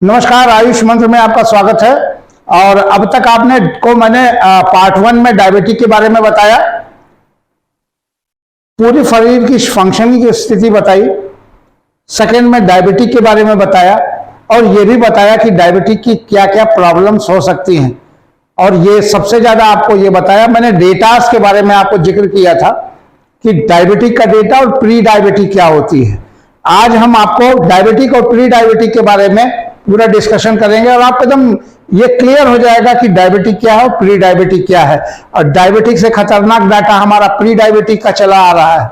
नमस्कार, आयुष मंत्र में आपका स्वागत है। और अब तक मैंने पार्ट 1 में डायबिटीज के बारे में बताया, पूरी शरीर की फंक्शनिंग की स्थिति बताई। सेकंड में डायबिटीज के बारे में बताया और ये भी बताया कि डायबिटीज की क्या क्या प्रॉब्लम्स हो सकती हैं। और ये सबसे ज्यादा आपको ये बताया, मैंने डेटास के बारे में आपको जिक्र किया था कि डायबिटीज का डेटा और प्री डायबिटीज क्या होती है। आज हम आपको डायबिटीज और प्री डायबिटीज के बारे में पूरा डिस्कशन करेंगे और आपको एकदम ये क्लियर हो जाएगा कि डायबिटीज क्या है और प्री डायबिटीज क्या है। और डायबिटीज से खतरनाक डाटा हमारा प्री डायबिटीज का चला आ रहा है।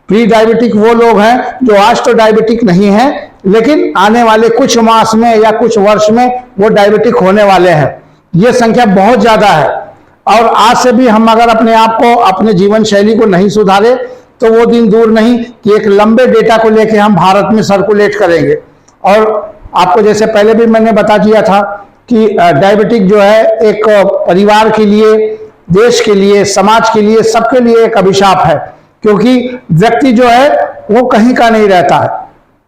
प्री डायबिटीज वो लोग हैं जो आज तो डायबिटीज नहीं है, लेकिन आने वाले कुछ मास में या कुछ वर्ष में वो डायबिटीज होने वाले हैं। ये संख्या बहुत ज्यादा है और आज से भी हम अगर अपने आप को, अपने जीवन शैली को नहीं सुधारे तो वो दिन दूर नहीं कि एक लंबे डेटा को लेकर हम भारत में सर्कुलेट करेंगे। और आपको जैसे पहले भी मैंने बता दिया था कि डायबिटीज जो है एक परिवार के लिए, देश के लिए, समाज के लिए, सबके लिए एक अभिशाप है, क्योंकि व्यक्ति जो है वो कहीं का नहीं रहता है।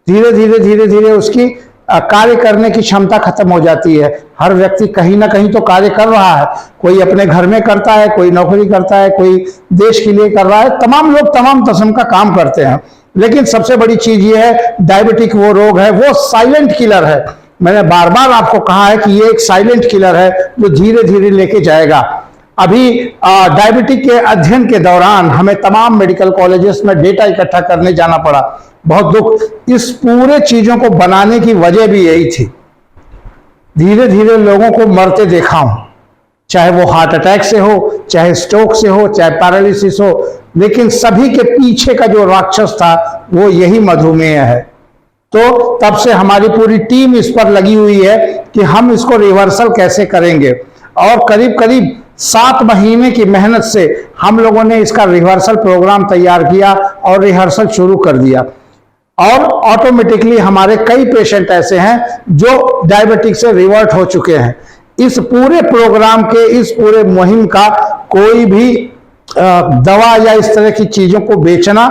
धीरे धीरे उसकी कार्य करने की क्षमता खत्म हो जाती है। हर व्यक्ति कहीं ना कहीं तो कार्य कर रहा है, कोई अपने घर में करता है, कोई नौकरी करता है, कोई देश के लिए कर रहा है। तमाम लोग तमाम किस्म का काम करते हैं, लेकिन सबसे बड़ी चीज ये है, डायबिटीज वो रोग है, वो साइलेंट किलर है। मैंने बार बार आपको कहा है कि ये एक साइलेंट किलर है जो धीरे धीरे लेके जाएगा। अभी डायबिटीज के अध्ययन के दौरान हमें तमाम मेडिकल कॉलेजेस में डेटा इकट्ठा करने जाना पड़ा। बहुत दुख, इस पूरे चीजों को बनाने की वजह भी यही थी। धीरे धीरे लोगों को मरते देखा हूं, चाहे वो हार्ट अटैक से हो, चाहे स्ट्रोक से हो, चाहे पैरालिसिस हो, लेकिन सभी के पीछे का जो राक्षस था वो यही मधुमेह है। तो तब से हमारी पूरी टीम इस पर लगी हुई है कि हम इसको रिवर्सल कैसे करेंगे। और करीब करीब 7 महीने की मेहनत से हम लोगों ने इसका रिहर्सल प्रोग्राम तैयार किया और रिहर्सल शुरू कर दिया। और ऑटोमेटिकली हमारे कई पेशेंट ऐसे हैं जो डायबिटीज से रिवर्ट हो चुके हैं। इस पूरे प्रोग्राम के, इस पूरे मुहिम का कोई भी दवा या इस तरह की चीजों को बेचना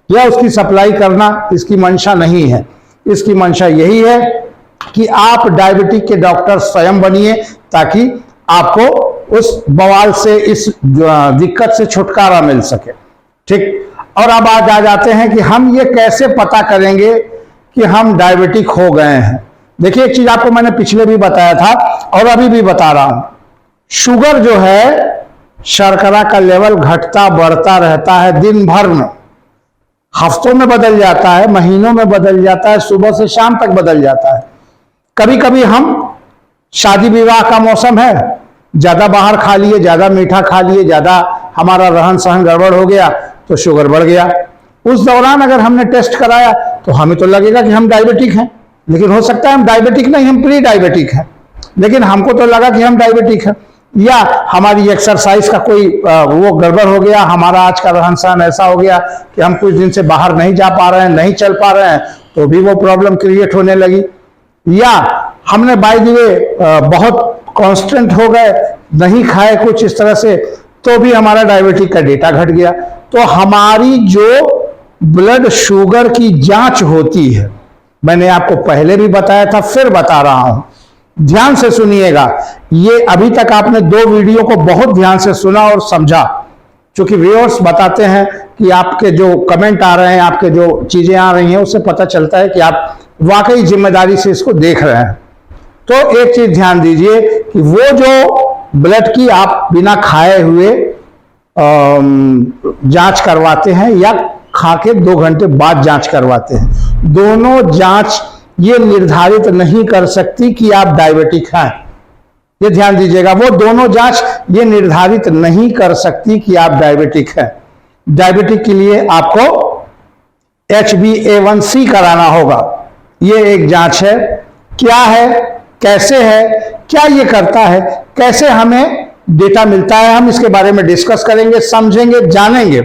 या उसकी सप्लाई करना इसकी मंशा नहीं है। इसकी मंशा यही है कि आप डायबिटीज के डॉक्टर स्वयं बनिए, ताकि आपको उस बवाल से, इस दिक्कत से छुटकारा मिल सके। ठीक। और अब आज आ जाते हैं कि हम ये कैसे पता करेंगे कि हम डायबिटिक हो गए हैं। देखिए, एक चीज आपको मैंने पिछले भी बताया था और अभी भी बता रहा हूं। शुगर जो है, शर्करा का लेवल घटता बढ़ता रहता है दिन भर में, हफ्तों में बदल जाता है, महीनों में बदल जाता है, सुबह से शाम तक बदल जाता है। कभी कभी हम, शादी विवाह का मौसम है, ज्यादा बाहर खा लिए, ज्यादा मीठा खा लिए, ज्यादा हमारा रहन सहन गड़बड़ हो गया तो शुगर बढ़ गया। उस दौरान अगर हमने टेस्ट कराया तो हमें तो लगेगा कि हम डायबिटिक हैं, लेकिन हो सकता है हम डायबिटिक नहीं, हम प्री डायबिटिक हैं, लेकिन हमको तो लगा कि हम डायबिटिक हैं। या हमारी एक्सरसाइज का कोई वो गड़बड़ हो गया, हमारा आज का रहन सहन ऐसा हो गया कि हम कुछ दिन से बाहर नहीं जा पा रहे हैं, नहीं चल पा रहे हैं, तो भी वो प्रॉब्लम क्रिएट होने लगी। या हमने बाय द वे बहुत कांस्टेंट हो गए, नहीं खाए कुछ इस तरह से, तो भी हमारा डायबिटीज का डेटा घट गया। तो हमारी जो ब्लड शुगर की जांच होती है, मैंने आपको पहले भी बताया था, फिर बता रहा हूं, ध्यान से सुनिएगा। ये अभी तक आपने 2 वीडियो को बहुत ध्यान से सुना और समझा, क्योंकि व्यूअर्स बताते हैं कि आपके जो कमेंट आ रहे हैं, आपके जो चीजें आ रही हैं, उससे पता चलता है कि आप वाकई जिम्मेदारी से इसको देख रहे हैं। तो एक चीज ध्यान दीजिए कि वो जो ब्लड की आप बिना खाए हुए जांच करवाते हैं या खा के 2 घंटे बाद जांच करवाते हैं, दोनों जांच ये निर्धारित नहीं कर सकती कि आप डायबिटिक हैं। ये ध्यान दीजिएगा, वो दोनों जांच ये निर्धारित नहीं कर सकती कि आप डायबिटिक हैं। डायबिटिक के लिए आपको HbA1c कराना होगा। ये एक जांच है। क्या है, कैसे है, क्या ये करता है, कैसे हमें डेटा मिलता है, हम इसके बारे में डिस्कस करेंगे, समझेंगे, जानेंगे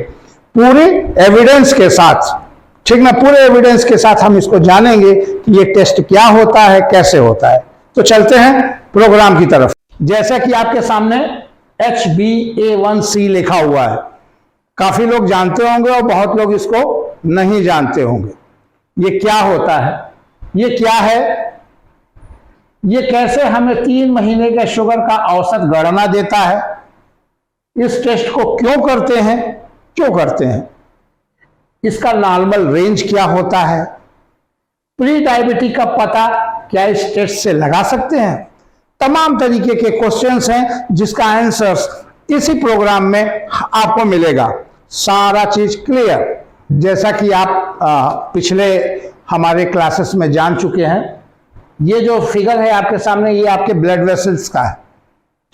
पूरे एविडेंस के साथ। ठीक ना, पूरे एविडेंस के साथ हम इसको जानेंगे कि ये टेस्ट क्या होता है, कैसे होता है। तो चलते हैं प्रोग्राम की तरफ। जैसा कि आपके सामने HbA1c लिखा हुआ है, काफी लोग जानते होंगे और बहुत लोग इसको नहीं जानते होंगे। ये क्या होता है, ये क्या है, ये कैसे हमें 3 महीने के शुगर का औसत गणना देता है, इस टेस्ट को क्यों करते हैं, इसका नॉर्मल रेंज क्या होता है, प्री डायबिटिक का पता क्या इस टेस्ट से लगा सकते हैं। तमाम तरीके के क्वेश्चंस हैं जिसका आंसर्स इसी प्रोग्राम में आपको मिलेगा। सारा चीज क्लियर, जैसा कि आप पिछले हमारे क्लासेस में जान चुके हैं। ये जो फिगर है आपके सामने, ये आपके ब्लड वेसल्स का है।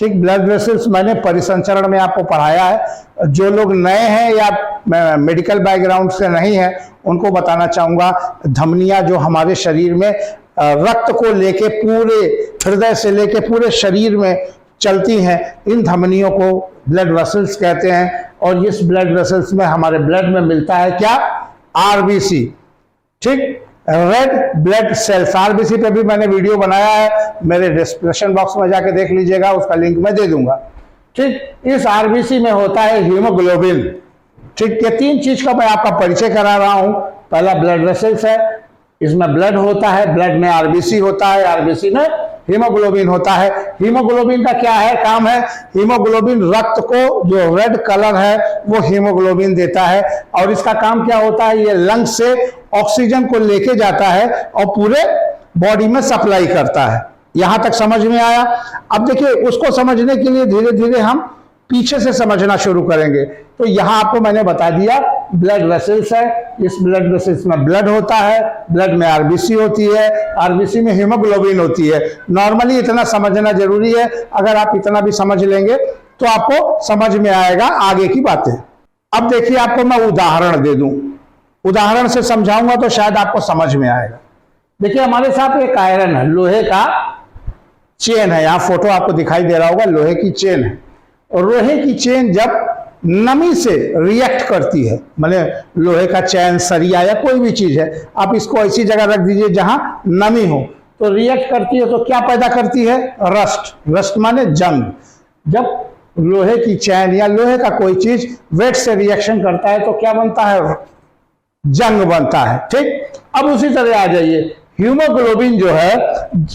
ठीक, ब्लड वेसल्स मैंने परिसंचरण में आपको पढ़ाया है। जो लोग नए हैं या मेडिकल बैकग्राउंड से नहीं है, उनको बताना चाहूंगा, धमनियां जो हमारे शरीर में रक्त को लेके पूरे हृदय से लेके पूरे शरीर में चलती हैं, इन धमनियों को ब्लड वेसल्स कहते हैं। और इस ब्लड वेसल्स में हमारे ब्लड में मिलता है क्या, आरबीसी। ठीक, रेड ब्लड सेल्स। आरबीसी पे भी मैंने वीडियो बनाया है, मेरे डिस्क्रिप्शन बॉक्स में जाके देख लीजिएगा, उसका लिंक मैं दे दूंगा। ठीक, इस आरबीसी में होता है हीमोग्लोबिन। ठीक, ये 3 चीज का मैं आपका परिचय करा रहा हूं। पहला ब्लड वेसल्स है, इसमें ब्लड होता है, ब्लड में आरबीसी होता है, आरबीसी में हीमोग्लोबिन होता है। हीमोग्लोबिन का क्या है, काम है, हीमोग्लोबिन रक्त को जो रेड कलर है वो हीमोग्लोबिन देता है। और इसका काम क्या होता है, ये लंग से ऑक्सीजन को लेके जाता है और पूरे बॉडी में सप्लाई करता है। यहां तक समझ में आया। अब देखिए, उसको समझने के लिए धीरे धीरे हम पीछे से समझना शुरू करेंगे। तो यहां आपको मैंने बता दिया, ब्लड वेसल्स है, इस ब्लड वेसल्स में ब्लड होता है, ब्लड में आरबीसी होती है, आरबीसी में हीमोग्लोबिन होती है। नॉर्मली इतना समझना जरूरी है। अगर आप इतना भी समझ लेंगे तो आपको समझ में आएगा आगे की बातें। अब देखिए, आपको मैं उदाहरण दे दूं, उदाहरण से समझाऊंगा तो शायद आपको समझ में आएगा। देखिए, हमारे साथ एक आयरन है, लोहे का चेन है। यहां फोटो आपको दिखाई दे रहा होगा, लोहे की चेन है। और लोहे की चेन जब नमी से रिएक्ट करती है, मतलब लोहे का चैन, सरिया या कोई भी चीज है, आप इसको ऐसी जगह रख दीजिए जहां नमी हो, तो रिएक्ट करती है तो क्या पैदा करती है, रस्ट। रस्ट माने जंग। जब लोहे की चैन या लोहे का कोई चीज वेट से रिएक्शन करता है तो क्या बनता है, जंग बनता है। ठीक, अब उसी तरह आ जाइए, हीमोग्लोबिन जो है,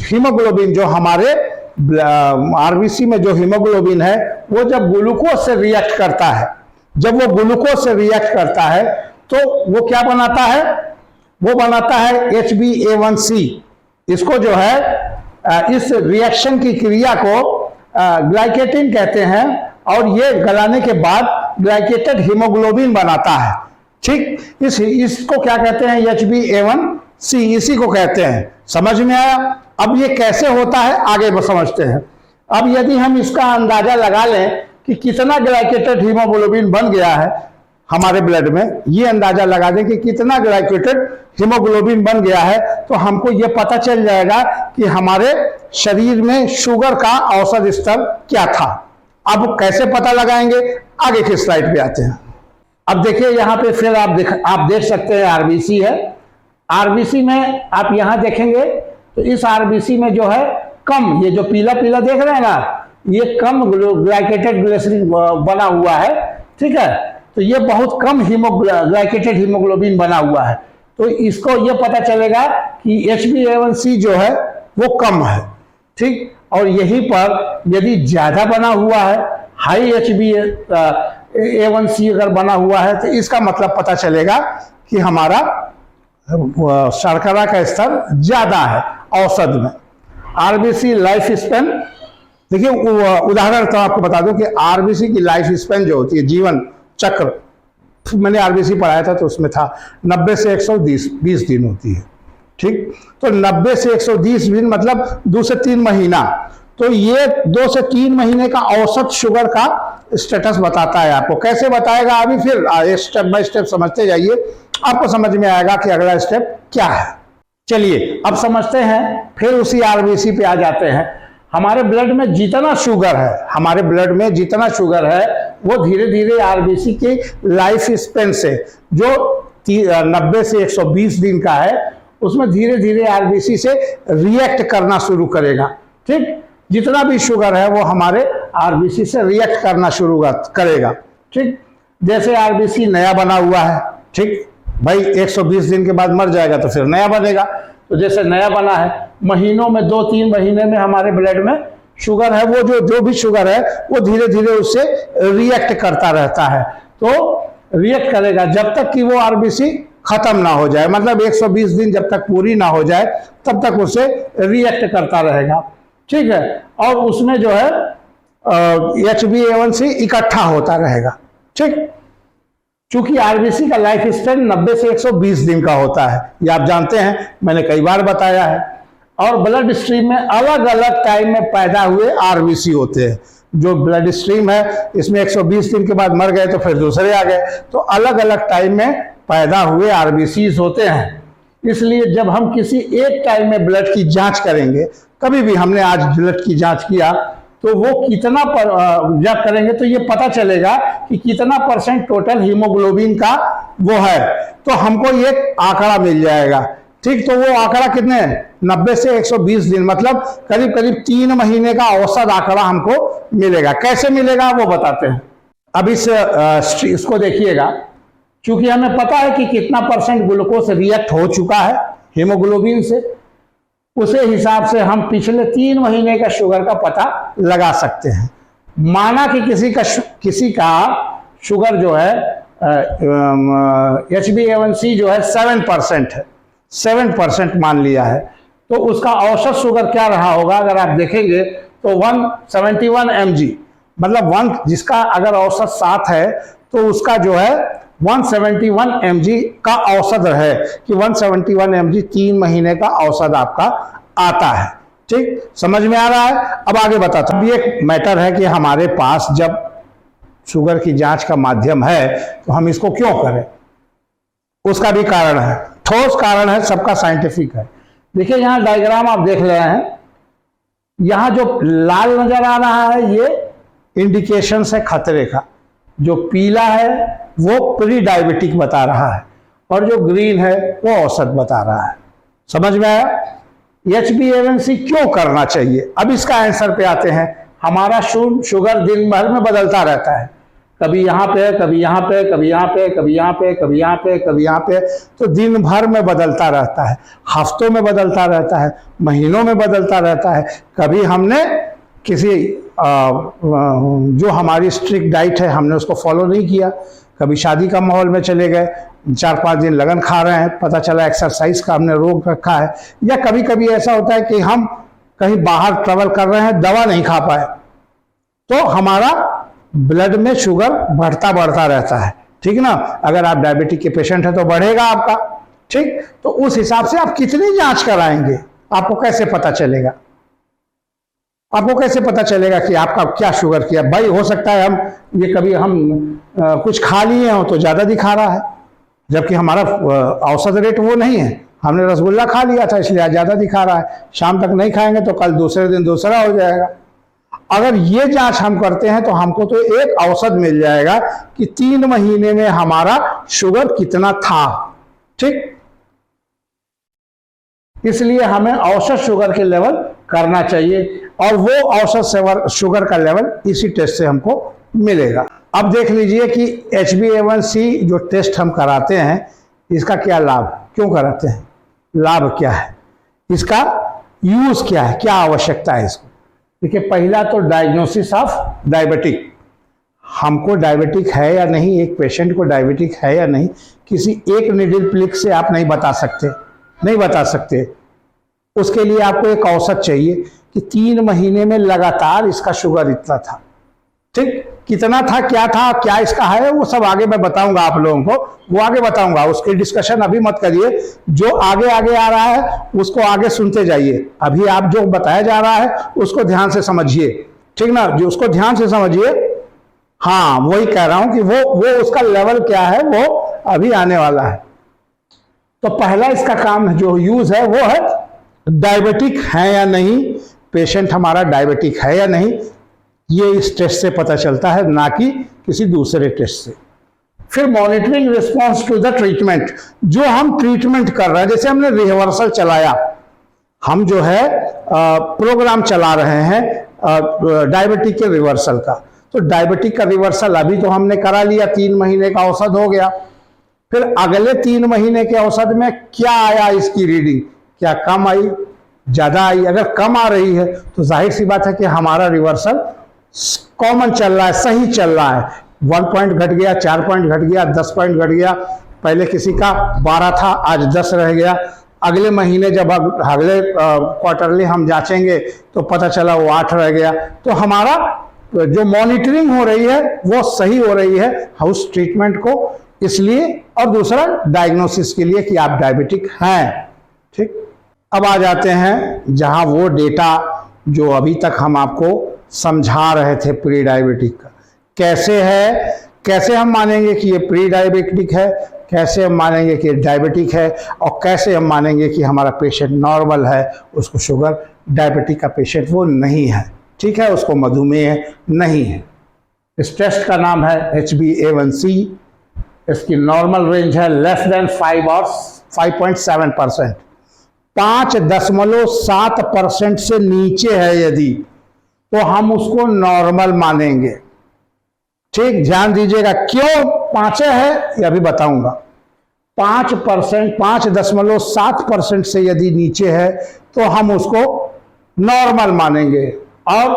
हीमोग्लोबिन जो हमारे आरबीसी में जो हीमोग्लोबिन है, वो जब ग्लूकोज से रिएक्ट करता है, जब वो ग्लूकोज से रिएक्ट करता है तो वो क्या बनाता है, वो बनाता है HbA1c। इसको जो है, इस रिएक्शन की क्रिया को ग्लाइकेटिन कहते हैं। और ये गलाने के बाद ग्लाइकेटेड हीमोग्लोबिन बनाता है। ठीक, इसको क्या कहते हैं, HbA1c, इसी को कहते हैं। समझ में आया। अब ये कैसे होता है आगे समझते हैं। अब यदि हम इसका अंदाजा लगा लें कि कितना ग्लाइकेटेड हीमोग्लोबिन बन गया है हमारे ब्लड में, ये अंदाजा लगा दें कि कितना ग्लाइकेटेड हीमोग्लोबिन बन गया है, तो हमको ये पता चल जाएगा कि हमारे शरीर में शुगर का औसत स्तर क्या था। अब कैसे पता लगाएंगे, आगे की स्लाइड पे आते हैं। अब देखिए, यहाँ पे फिर आप देख सकते हैं आरबीसी है। आरबीसी में आप यहां देखेंगे तो इस आरबीसी में जो है कम, ये जो पीला पीला देख रहे हैं ना, ये कम ग्लाइकेटेड ग्लिसरीन बना हुआ है। ठीक है, तो ये बहुत कम ग्लाइकेटेड हीमोग्लोबिन बना हुआ है। तो इसको ये पता चलेगा कि HbA1c जो है वो कम है। ठीक, और यहीं पर यदि ज्यादा बना हुआ है, हाई HbA1c अगर बना हुआ है, तो इसका मतलब पता चलेगा कि हमारा शर्करा का स्तर ज्यादा है औसत में। आरबीसी लाइफ स्पेन, देखिए उदाहरण तो आपको बता दूं कि आरबीसी की लाइफ स्पेन जो होती है, जीवन चक्र, मैंने आरबीसी पढ़ाया था तो उसमें था 90 से 120 दिन होती है। ठीक, तो 90 से 120 दिन मतलब 2 से 3 महीना। तो ये 2 से 3 महीने का औसत शुगर का स्टेटस बताता है। आपको कैसे बताएगा, अभी फिर स्टेप बाय स्टेप समझते जाइए, आपको समझ में आएगा कि अगला स्टेप क्या है। चलिए अब समझते हैं, फिर उसी आरबीसी पे आ जाते हैं। हमारे ब्लड में जितना शुगर है, हमारे ब्लड में जितना शुगर है, वो धीरे धीरे आरबीसी की लाइफ स्पेन से, जो 90 से 120 दिन का है, उसमें धीरे धीरे आरबीसी से रिएक्ट करना शुरू करेगा। ठीक, जितना भी शुगर है वो हमारे आरबीसी से रिएक्ट करना शुरू करेगा। ठीक, जैसे आरबीसी नया बना हुआ है, ठीक भाई 120 दिन के बाद मर जाएगा तो फिर नया बनेगा। तो जैसे नया बना है, महीनों में 2-3 महीने में हमारे ब्लड में शुगर है, वो जो भी शुगर है वो धीरे धीरे उससे रिएक्ट करता रहता है। तो रिएक्ट करेगा जब तक कि वो आरबीसी खत्म ना हो जाए, मतलब 120 दिन जब तक पूरी ना हो जाए तब तक उसे रिएक्ट करता रहेगा। ठीक है, और उसमें जो है HbA1c इकट्ठा होता रहेगा। ठीक, चूंकि आरबीसी का लाइफ स्पेन 90 से 120 दिन का होता है, ये आप जानते हैं, मैंने कई बार बताया है। और ब्लड स्ट्रीम में अलग अलग टाइम में पैदा हुए आरबीसी होते हैं। जो ब्लड स्ट्रीम है इसमें 120 दिन के बाद मर गए तो फिर दूसरे आ गए, तो अलग अलग टाइम में पैदा हुए आरबीसीज होते हैं। इसलिए जब हम किसी एक टाइम में ब्लड की जांच करेंगे, कभी भी हमने आज ब्लड की जांच किया तो वो कितना जब करेंगे तो ये पता चलेगा कि कितना % टोटल हीमोग्लोबिन का वो है, तो हमको ये आंकड़ा मिल जाएगा। ठीक, तो वो आंकड़ा कितने 90 से 120 दिन, मतलब करीब करीब 3 महीने का औसत आंकड़ा हमको मिलेगा। कैसे मिलेगा वो बताते हैं। अब इसको देखिएगा, चूंकि हमें पता है कि कितना % ग्लूकोज रिएक्ट हो चुका है हीमोग्लोबिन से, उसे हिसाब से हम पिछले 3 महीने का शुगर का पता लगा सकते हैं। माना कि किसी का शुगर जो है HbA1c जो है 7% है, 7% मान लिया है, तो उसका औसत शुगर क्या रहा होगा अगर आप देखेंगे तो 171 mg, मतलब जिसका अगर औसत 7 है तो उसका जो है 171 mg का औसत है कि 171 mg 3 महीने का औसत आपका आता है। ठीक, समझ में आ रहा है। अब आगे बताता हूं। ये मैटर है कि हमारे पास जब शुगर की जांच का माध्यम है तो हम इसको क्यों करें, उसका भी कारण है, ठोस कारण है, सबका साइंटिफिक है। देखिए यहां डायग्राम आप देख रहे हैं, यहां जो लाल नजर आ रहा है ये इंडिकेशन है खतरे का, जो पीला है वो प्री डायबिटिक बता रहा है, और जो ग्रीन है वो औसत बता रहा है। समझ में आया। HbA1c क्यों करना चाहिए, अब इसका आंसर पे आते हैं। हमारा शुगर दिन भर में बदलता रहता है, कभी यहाँ पे, कभी यहाँ पे, कभी यहाँ पे, कभी यहाँ पे, कभी यहाँ पे, कभी यहाँ पे, तो दिन भर में बदलता रहता है, हफ्तों में बदलता रहता है, महीनों में बदलता रहता है। कभी हमने किसी जो हमारी स्ट्रिक्ट डाइट है हमने उसको फॉलो नहीं किया, कभी शादी का माहौल में चले गए, 4-5 दिन लगन खा रहे हैं, पता चला एक्सरसाइज का हमने रोक रखा है, या कभी कभी ऐसा होता है कि हम कहीं बाहर ट्रैवल कर रहे हैं, दवा नहीं खा पाए, तो हमारा ब्लड में शुगर बढ़ता रहता है। ठीक ना, अगर आप डायबिटिक के पेशेंट हैं तो बढ़ेगा आपका। ठीक, तो उस हिसाब से आप कितनी जांच कराएंगे, आपको कैसे पता चलेगा, आपको कैसे पता चलेगा कि आपका क्या शुगर किया। भाई हो सकता है हम कुछ खा लिए हो तो ज्यादा दिखा रहा है, जबकि हमारा औसत रेट वो नहीं है, हमने रसगुल्ला खा लिया था इसलिए ज्यादा दिखा रहा है, शाम तक नहीं खाएंगे तो कल दूसरे दिन दूसरा हो जाएगा। अगर ये जांच हम करते हैं तो हमको तो एक औसत मिल जाएगा कि 3 महीने में हमारा शुगर कितना था। ठीक, इसलिए हमें औसत शुगर के लेवल करना चाहिए, और वो औसत शुगर का लेवल इसी टेस्ट से हमको मिलेगा। अब देख लीजिए कि HbA1c जो टेस्ट हम कराते हैं इसका क्या लाभ, क्यों कराते हैं, लाभ क्या है, इसका यूज क्या है, क्या आवश्यकता है इसको। देखिए, पहला तो डायग्नोसिस ऑफ डायबिटिक, हमको डायबिटिक है या नहीं, एक पेशेंट को डायबिटिक है या नहीं, किसी एक निडल प्लिक से आप नहीं बता सकते। उसके लिए आपको एक औसत चाहिए कि 3 महीने में लगातार इसका शुगर इतना था। ठीक, कितना था, क्या इसका है, वो सब आगे मैं बताऊंगा आप लोगों को, वो आगे बताऊंगा, उसकी डिस्कशन अभी मत करिए। जो आगे आ रहा है उसको आगे सुनते जाइए, अभी आप जो बताया जा रहा है उसको ध्यान से समझिए। ठीक ना, जो उसको ध्यान से समझिए। हाँ, वही कह रहा हूं कि वो उसका लेवल क्या है वो अभी आने वाला है। तो पहला इसका काम जो यूज है वो है डायबिटिक है या नहीं, पेशेंट हमारा डायबिटिक है या नहीं, ये इस टेस्ट से पता चलता है, ना कि किसी दूसरे टेस्ट से। फिर monitoring response to the treatment, जो हम ट्रीटमेंट कर रहे हैं, जैसे हमने रिवर्सल चलाया, हम जो है प्रोग्राम चला रहे हैं डायबिटिक के रिवर्सल का, तो डायबिटिक का रिवर्सल अभी तो हमने करा लिया, 3 महीने का औसत हो गया। फिर अगले 3 महीने के औसत में क्या आया, इसकी रीडिंग क्या कम आई, ज्यादा आई? अगर कम आ रही है तो जाहिर सी बात है कि हमारा रिवर्सल कॉमन चल रहा है, सही चल रहा है। 1 पॉइंट घट गया, 4 पॉइंट घट गया, 10 पॉइंट घट गया, पहले किसी का 12 था आज 10 रह गया, अगले महीने जब अगले क्वार्टरली हम जांचेंगे तो पता चला वो 8 रह गया। तो हमारा जो मॉनिटरिंग हो रही है वो सही हो रही है हाउस ट्रीटमेंट को, इसलिए, और दूसरा डायग्नोसिस के लिए कि आप डायबिटिक हैं। ठीक, अब आ जाते हैं जहां वो डेटा जो अभी तक हम आपको समझा रहे थे प्री डायबिटिक का कैसे है, कैसे हम मानेंगे कि ये प्री डायबिटिक है, कैसे हम मानेंगे कि डायबिटिक है, और कैसे हम मानेंगे कि हमारा पेशेंट नॉर्मल है, उसको शुगर, डायबिटिक का पेशेंट वो नहीं है, ठीक है, उसको मधुमेह नहीं है। इस टेस्ट का नाम है HbA1c, इसकी नॉर्मल रेंज है लेस देन 5 और 5.7%, 5.7% से नीचे है यदि, तो हम उसको नॉर्मल मानेंगे। ठीक, ध्यान दीजिएगा, क्यों 5 है ये अभी बताऊंगा। 5.7% से यदि नीचे है तो हम उसको नॉर्मल मानेंगे, और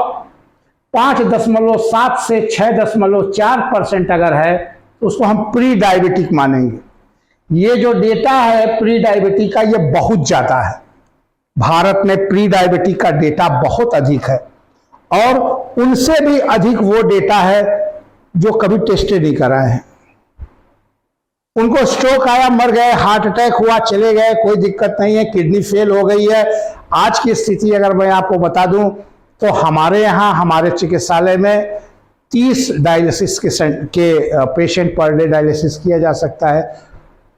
5.7 से 6.4% अगर है तो उसको हम प्री डायबिटिक मानेंगे। ये जो डेटा है प्री डायबिटिक का ये बहुत ज्यादा है, भारत में प्री डायबिटिक का डेटा बहुत अधिक है, और उनसे भी अधिक वो डेटा है जो कभी टेस्टेड नहीं कराए हैं। उनको स्ट्रोक आया, मर गए, हार्ट अटैक हुआ, चले गए, कोई दिक्कत नहीं है, किडनी फेल हो गई है। आज की स्थिति अगर मैं आपको बता दूं तो हमारे यहाँ, हमारे चिकित्सालय में 30 डायलिसिस के पेशेंट पर डे डायलिसिस किया जा सकता है,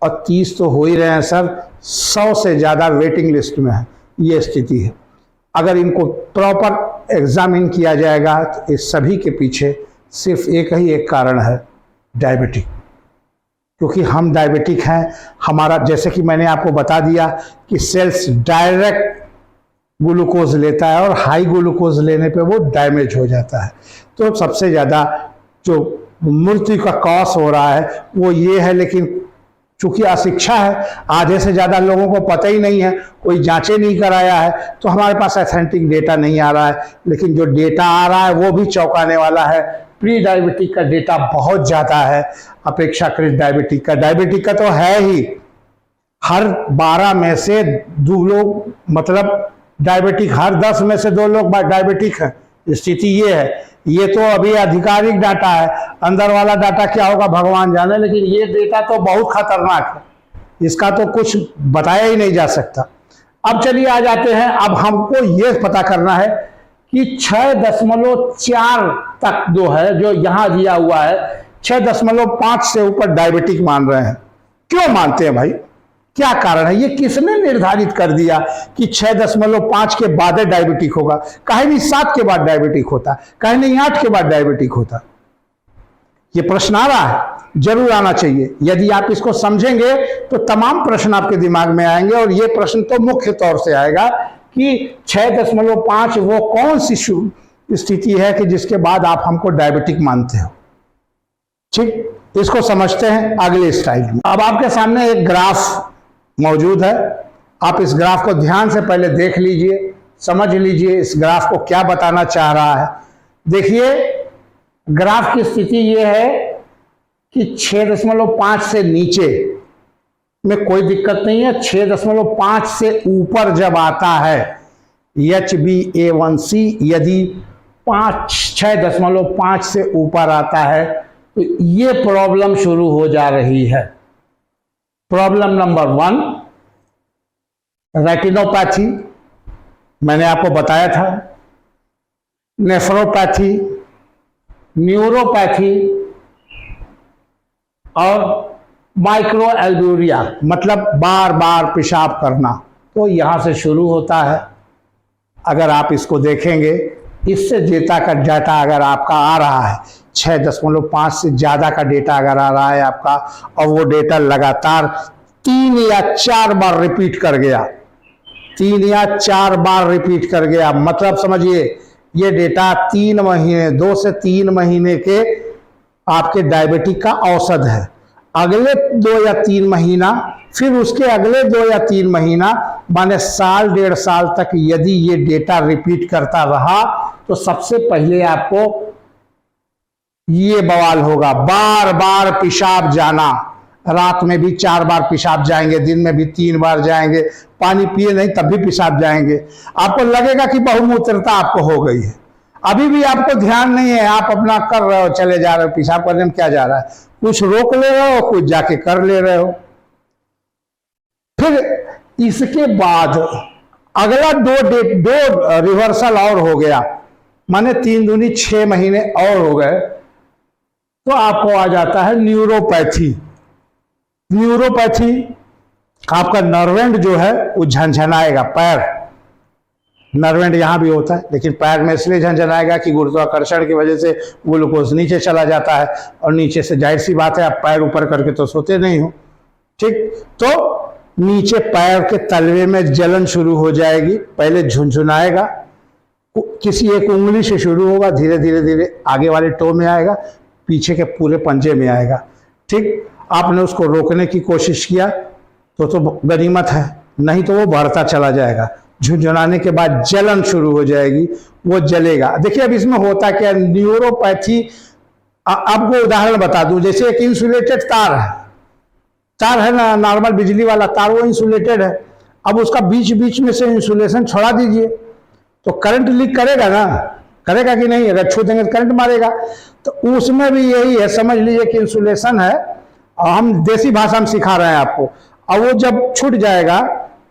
और 30 तो हो ही रहे हैं सर, 100 से ज़्यादा वेटिंग लिस्ट में है। ये स्थिति है। अगर इनको प्रॉपर एग्जामिन किया जाएगा तो इस सभी के पीछे सिर्फ एक ही एक कारण है, डायबिटिक। क्योंकि हम डायबिटिक हैं, हमारा, जैसे कि मैंने आपको बता दिया कि सेल्स डायरेक्ट ग्लूकोज लेता है, और हाई ग्लूकोज लेने पे वो डैमेज हो जाता है। तो सबसे ज़्यादा जो मृत्यु का कॉज हो रहा है वो ये है, लेकिन चूंकि अशिक्षा है, आधे से ज़्यादा लोगों को पता ही नहीं है, कोई जांचें नहीं कराया है, तो हमारे पास ऑथेंटिक डेटा नहीं आ रहा है। लेकिन जो डेटा आ रहा है वो भी चौंकाने वाला है। प्री डायबिटिक का डेटा बहुत ज़्यादा है अपेक्षाकृत डायबिटिक का। डायबिटिक का तो है ही, हर 12 में से 2 लोग, मतलब डायबिटिक, हर 10 में से 2 लोग डायबिटिक हैं। स्थिति ये है। ये तो अभी आधिकारिक डाटा है, अंदर वाला डाटा क्या होगा भगवान जाने, लेकिन ये डेटा तो बहुत खतरनाक है, इसका तो कुछ बताया ही नहीं जा सकता। अब चलिए आ जाते हैं, अब हमको ये पता करना है कि 6.4 तक जो है, जो यहां दिया हुआ है, 6.5 से ऊपर डायबिटिक मान रहे हैं। क्यों मानते हैं भाई, क्या कारण है? ये किसने निर्धारित कर दिया कि 6.5 के बाद डायबिटिक होगा? काहे नहीं 7 के बाद डायबिटिक होता, काहे नहीं 8 के बाद डायबिटिक होता? ये प्रश्न आ रहा है, जरूर आना चाहिए। यदि आप इसको समझेंगे तो तमाम प्रश्न आपके दिमाग में आएंगे, और ये प्रश्न तो मुख्य तौर से आएगा कि 6.5 वो कौन सी स्थिति है कि जिसके बाद आप हमको डायबिटिक मानते हो। ठीक, इसको समझते हैं अगले स्लाइड में। अब आपके सामने एक ग्राफ मौजूद है, आप इस ग्राफ को ध्यान से पहले देख लीजिए, समझ लीजिए इस ग्राफ को क्या बताना चाह रहा है। देखिए, ग्राफ की स्थिति यह है कि 6.5 से नीचे में कोई दिक्कत नहीं है, 6.5 से ऊपर जब आता है HbA1c, यदि 6.5 से ऊपर आता है तो ये प्रॉब्लम शुरू हो जा रही है। प्रॉब्लम नंबर 1, रेटिनोपैथी, मैंने आपको बताया था, नेफ्रोपैथी, न्यूरोपैथी और माइक्रोएल्ब्यूरिया, मतलब बार बार पेशाब करना, तो यहां से शुरू होता है। अगर आप इसको देखेंगे, इससे डेटा का डाटा अगर आपका आ रहा है 6.5 से ज़्यादा का डेटा अगर आ रहा है आपका, और वो डेटा लगातार 3 या 4 बार रिपीट कर गया, 3 या 4 बार रिपीट कर गया, मतलब समझिए ये डेटा 3 महीने, 2 से 3 महीने के आपके डायबिटिक का औसत है। अगले 2 या 3 महीना, फिर उसके अगले 2 या 3 महीना माने साल 1.5 साल तक यदि ये डेटा रिपीट करता रहा तो सबसे पहले आपको ये बवाल होगा, बार बार पेशाब जाना। रात में भी 4 बार पेशाब जाएंगे, दिन में भी 3 बार जाएंगे, पानी पिए नहीं तब भी पेशाब जाएंगे। आपको लगेगा कि बहुमूत्रता आपको हो गई है, अभी भी आपको ध्यान नहीं है, आप अपना कर रहे हो, चले जा रहे हो, पेशाब करने में क्या जा रहा है, कुछ रोक ले रहे हो, कुछ जाके कर ले रहे हो। फिर इसके बाद अगला दो रिवर्सल और हो गया, माने 3 दूनी 6 महीने और हो गए, तो आपको आ जाता है न्यूरोपैथी। न्यूरोपैथी आपका नर्व एंड जो है वो झनझनाएगा। पैर नर्व एंड यहां भी होता है, लेकिन पैर में इसलिए झनझनाएगा कि गुरुत्वाकर्षण की वजह से ग्लूकोज नीचे चला जाता है, और नीचे से जाहिर सी बात है आप पैर ऊपर करके तो सोते नहीं हो, ठीक। तो नीचे पैर के तलवे में जलन शुरू हो जाएगी, पहले झुनझुनाएगा, किसी एक उंगली से शुरू होगा, धीरे धीरे धीरे आगे वाले टो में आएगा, पीछे के पूरे पंजे में आएगा, ठीक। आपने उसको रोकने की कोशिश किया तो गनीमत है, नहीं तो वो बढ़ता चला जाएगा। झुनझुनाने के बाद जलन शुरू हो जाएगी, वो जलेगा। देखिए अब इसमें होता क्या, न्यूरोपैथी आपको उदाहरण बता दूं, जैसे एक इंसुलेटेड तार है ना, नॉर्मल बिजली वाला तार, वो इंसुलेटेड है। अब उसका बीच बीच में से इंसुलेशन छोड़ा दीजिए तो करंट लीक करेगा ना, करेगा कि नहीं, अगर छू देंगे तो करंट मारेगा। तो उसमें भी यही है, समझ लीजिए कि इंसुलेशन है, और हम देसी भाषा में सिखा रहे हैं आपको। अब वो जब छूट जाएगा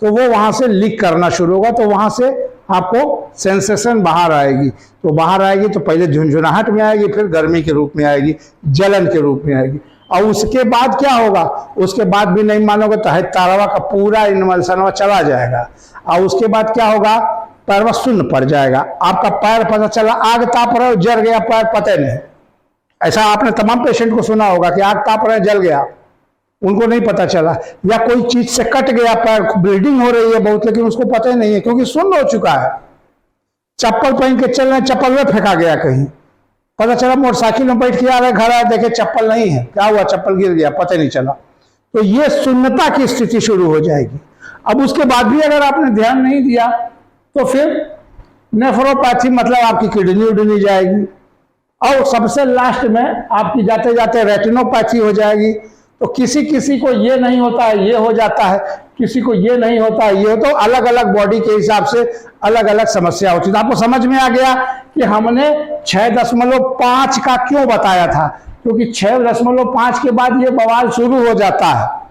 तो वो वहां से लीक करना शुरू होगा, तो वहां से आपको सेंसेशन बाहर आएगी। तो बाहर आएगी तो पहले झुंझुनाहट में आएगी, फिर गर्मी के रूप में आएगी, जलन के रूप में आएगी। और उसके बाद क्या होगा, उसके बाद भी नहीं मानोगे तो तारवा का पूरा इन्वल्सन चला जाएगा। और उसके बाद क्या होगा, पैर शून्य पड़ जाएगा, आपका पैर पता चला आग ताप रहे हो, जल गया पैर, पता नहीं। ऐसा आपने तमाम पेशेंट को सुना होगा कि आग ताप रहे जल गया, उनको नहीं पता चला, या कोई चीज से कट गया पैर, ब्लीडिंग हो रही है बहुत, लेकिन उसको पता ही नहीं है क्योंकि शून्य हो चुका है। चप्पल पहन के चल रहे, चप्पल में फेंका गया कहीं, पता चला मोटरसाइकिल में बैठ के आ रहे, घर आए देखे चप्पल नहीं है, क्या हुआ, चप्पल गिर गया, पता नहीं चला। तो ये शून्यता की स्थिति शुरू हो जाएगी। अब उसके बाद भी अगर आपने ध्यान नहीं दिया तो फिर नेफ्रोपैथी, मतलब आपकी किडनी उडनी जाएगी, और सबसे लास्ट में आपकी जाते जाते रेटिनोपैथी हो जाएगी। तो किसी किसी को ये नहीं होता है, ये हो जाता है, किसी को ये नहीं होता है, ये हो, तो अलग अलग बॉडी के हिसाब से अलग अलग समस्या होती है। तो आपको समझ में आ गया कि हमने 6.5 का क्यों बताया था, क्योंकि 6.5 के बाद ये बवाल शुरू हो जाता है।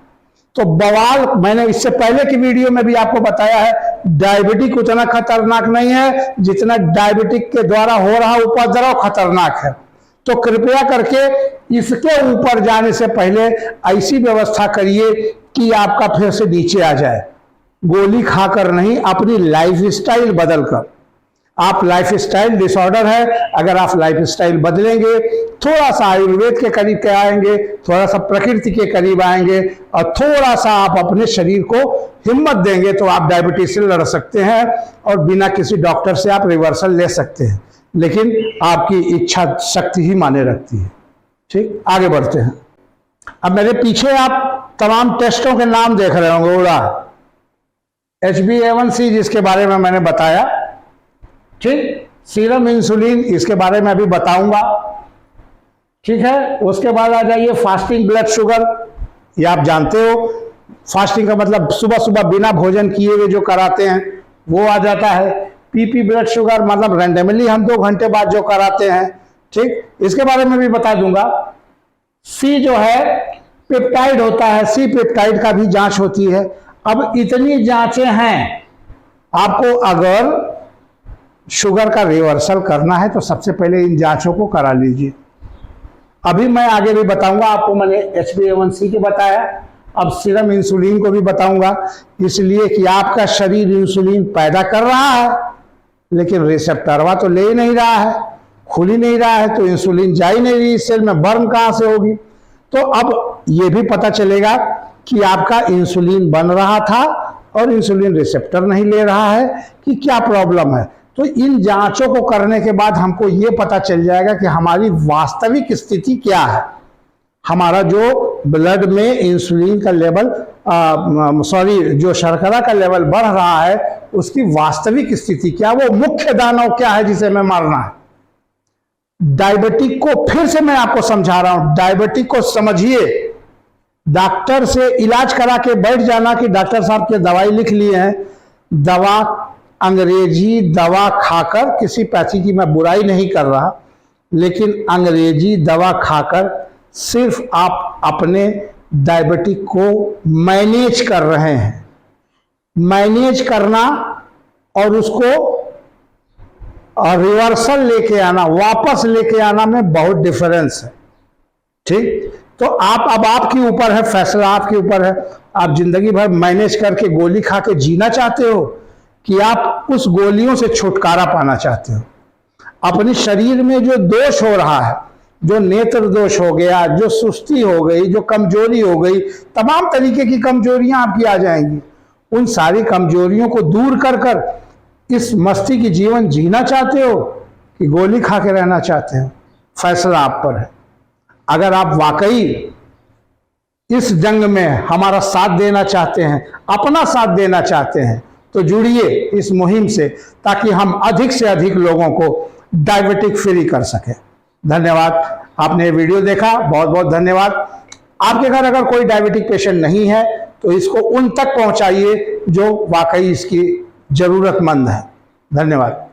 तो बवाल मैंने इससे पहले की वीडियो में भी आपको बताया है, डायबिटिक उतना खतरनाक नहीं है जितना डायबिटिक के द्वारा हो रहा उपद्रव खतरनाक है। तो कृपया करके इसके ऊपर जाने से पहले ऐसी व्यवस्था करिए कि आपका फिर से नीचे आ जाए, गोली खाकर नहीं, अपनी लाइफस्टाइल बदलकर। आप लाइफस्टाइल डिसऑर्डर है, अगर आप लाइफस्टाइल बदलेंगे, थोड़ा सा आयुर्वेद के करीब के आएंगे, थोड़ा सा प्रकृति के करीब आएंगे, और थोड़ा सा आप अपने शरीर को हिम्मत देंगे, तो आप डायबिटीज से लड़ सकते हैं, और बिना किसी डॉक्टर से आप रिवर्सल ले सकते हैं। लेकिन आपकी इच्छा शक्ति ही माने रखती है। ठीक, आगे बढ़ते हैं। अब मेरे पीछे आप तमाम टेस्टों के नाम देख रहे होंगे, उड़ा HbA1c जिसके बारे में मैंने बताया, ठीक, सीरम इंसुलिन इसके बारे में अभी बताऊंगा, ठीक है। उसके बाद आ जाइए फास्टिंग ब्लड शुगर, ये आप जानते हो, फास्टिंग का मतलब सुबह सुबह बिना भोजन किए हुए जो कराते हैं वो आ जाता है। PP ब्लड शुगर मतलब रैंडमली हम 2 घंटे बाद जो कराते हैं, ठीक, इसके बारे में भी बता दूंगा। C जो है पेप्टाइड होता है, C पेप्टाइड का भी जांच होती है। अब इतनी जांचें हैं, आपको अगर शुगर का रिवर्सल करना है तो सबसे पहले इन जांचों को करा लीजिए। अभी मैं आगे भी बताऊंगा आपको, मैंने HbA1c के बताया, अब सीरम इंसुलिन को भी बताऊंगा, इसलिए कि आपका शरीर इंसुलिन पैदा कर रहा है लेकिन रिसेप्टरवा तो ले ही नहीं रहा है, खुल ही नहीं रहा है, तो इंसुलिन जा ही नहीं रही, सेल में बर्न कहां से होगी। तो अब ये भी पता चलेगा कि आपका इंसुलिन बन रहा था और इंसुलिन रिसेप्टर नहीं ले रहा है, कि क्या प्रॉब्लम है। तो इन जांचों को करने के बाद हमको ये पता चल जाएगा कि हमारी वास्तविक स्थिति क्या है। हमारा जो ब्लड में इंसुलिन का लेवल जो शर्करा का लेवल बढ़ रहा है उसकी वास्तविक स्थिति क्या, वो मुख्य दानव क्या है जिसे हमें मारना है। डायबिटिक को फिर से मैं आपको समझा रहा हूं, डायबिटिक को समझिए। डॉक्टर से इलाज करा के बैठ जाना कि डॉक्टर साहब के दवाई लिख लिए हैं, दवा अंग्रेजी दवा खाकर, किसी पैथी की मैं बुराई नहीं कर रहा, लेकिन अंग्रेजी दवा खाकर सिर्फ आप अपने डायबिटिक को मैनेज कर रहे हैं। मैनेज करना और उसको रिवर्सल लेके आना, वापस लेके आना में बहुत डिफरेंस है। ठीक, तो अब आपके ऊपर है, फैसला आपके ऊपर है। आप जिंदगी भर मैनेज करके गोली खा के जीना चाहते हो कि आप उस गोलियों से छुटकारा पाना चाहते हो। अपने शरीर में जो दोष हो रहा है, जो नेत्र दोष हो गया, जो सुस्ती हो गई, जो कमजोरी हो गई, तमाम तरीके की कमजोरियां आपकी आ जाएंगी। उन सारी कमजोरियों को दूर कर कर इस मस्ती की जीवन जीना चाहते हो कि गोली खा के रहना चाहते हो, फैसला आप पर है। अगर आप वाकई इस जंग में हमारा साथ देना चाहते हैं, अपना साथ देना चाहते हैं, तो जुड़िए इस मुहिम से, ताकि हम अधिक से अधिक लोगों को डायबिटिक फ्री कर सकें। धन्यवाद, आपने ये वीडियो देखा, बहुत बहुत धन्यवाद। आपके घर अगर कोई डायबिटिक पेशेंट नहीं है तो इसको उन तक पहुंचाइए जो वाकई इसकी जरूरतमंद है। धन्यवाद।